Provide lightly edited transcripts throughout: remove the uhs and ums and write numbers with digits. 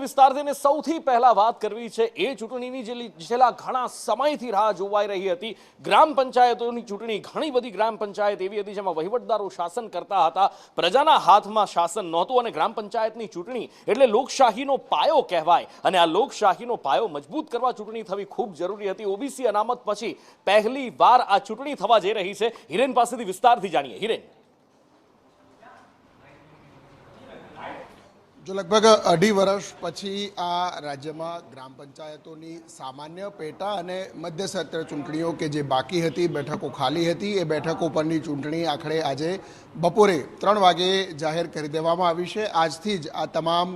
વિસ્તારથી ને સૌથી પહેલા વાત કરવી છે એ ચૂંટણીની જે છેલ્લા ઘણા સમયથી રાહ જોવાઈ રહી હતી। ગ્રામ પંચાયતોની ચૂંટણી, ઘણી બધી ગ્રામ પંચાયત એવી હતી જેમાં વહીવટદારો શાસન કરતા હતા, પ્રજાના હાથમાં શાસન નહોતું અને ગ્રામ પંચાયતની ચૂંટણી એટલે લોકશાહીનો પાયો કહેવાય અને આ લોકશાહીનો પાયો મજબૂત કરવા ચૂંટણી થવી ખૂબ જરૂરી હતી। ઓબીસી અનામત પછી પહેલી વાર આ ચૂંટણી થવા જઈ રહી છે। હિરેન પાસેથી વિસ્તારથી જાણીએ। હિરેન, जो लगभग 2.5 વર્ષ પછી આ રાજ્યમાં ગ્રામ પંચાયતોની સામાન્ય પેટા અને મધ્ય સત્ર ચૂંટણીઓ કે જે બાકી હતી, બેઠકો ખાલી હતી, એ બેઠકો પરની ચૂંટણી આખરે આજે બપોરે 3 વાગે જાહેર કરી દેવામાં આવી છે। આજથી જ આ તમામ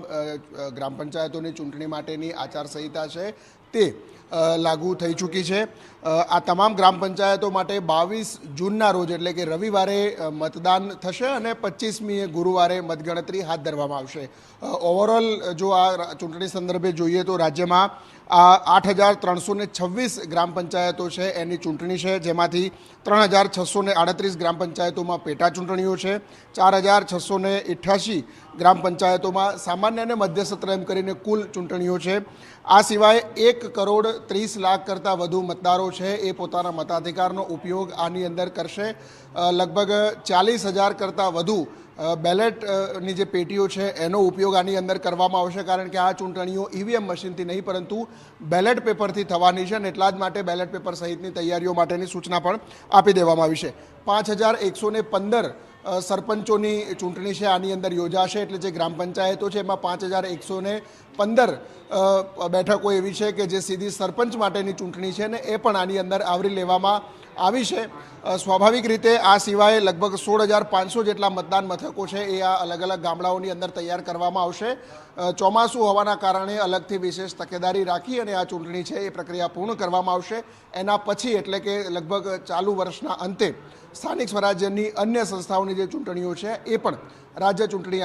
ગ્રામ પંચાયતોની ચૂંટણી માટેની આચારસંહિતા છે તે લાગુ થઈ ચૂકી છે। આ તમામ ગ્રામ પંચાયતો માટે 22 જૂનના રોજ એટલે કે રવિવારે મતદાન થશે અને 25મીએ ગુરુવારે મતગણતરી હાથ ધરવામાં આવશે। ઓવરઓલ જો આ ચૂંટણી સંદર્ભે જોઈએ તો રાજ્યમાં આ 8,326 ગ્રામ પંચાયતો છે એની ચૂંટણી છે, જેમાંથી 3,638 ગ્રામ પંચાયતોમાં પેટા ચૂંટણીઓ છે, 4,688 ગ્રામ પંચાયતોમાં સામાન્ય અને મધ્ય સત્ર એમ કરીને કુલ ચૂંટણીઓ છે। આ સિવાય 1,30,00,000 કરતાં વધુ મતદારો છે એ પોતાના મતાધિકારનો ઉપયોગ આની અંદર કરશે। લગભગ 40,000 કરતાં વધુ બેલેટની જે પેટીઓ છે એનો ઉપયોગ આની અંદર કરવામાં આવશે, કારણ કે આ ચૂંટણીઓ ઈવીએમ મશીનથી નહીં પરંતુ બેલેટ પેપરથી થવાની છે અને એટલા જ માટે બેલેટ પેપર સહિતની તૈયારીઓ માટેની સૂચના પણ આપી દેવામાં આવી છે। 5,115 સરપંચોની ચૂંટણી છે આની અંદર યોજાશે, એટલે જે ગ્રામ પંચાયતો છે એમાં 5,115 બેઠકો એવી છે કે જે સીધી સરપંચ માટેની ચૂંટણી છે ને એ પણ આની અંદર આવરી લેવામાં આવી છે। સ્વાભાવિક રીતે આ સિવાય લગભગ 16,500 જેટલા મતદાન મથકો છે એ આ અલગ અલગ ગામડાઓની અંદર તૈયાર કરવામાં આવશે। ચોમાસું હોવાના કારણે અલગથી વિશેષ તકેદારી રાખી અને આ ચૂંટણી છે એ પ્રક્રિયા પૂર્ણ કરવામાં આવશે। એના પછી એટલે કે લગભગ ચાલુ વર્ષના અંતે સ્થાનિક સ્વરાજ્યની અન્ય સંસ્થાઓની જે ચૂંટણીઓ છે એ પણ રાજ્ય ચૂંટણી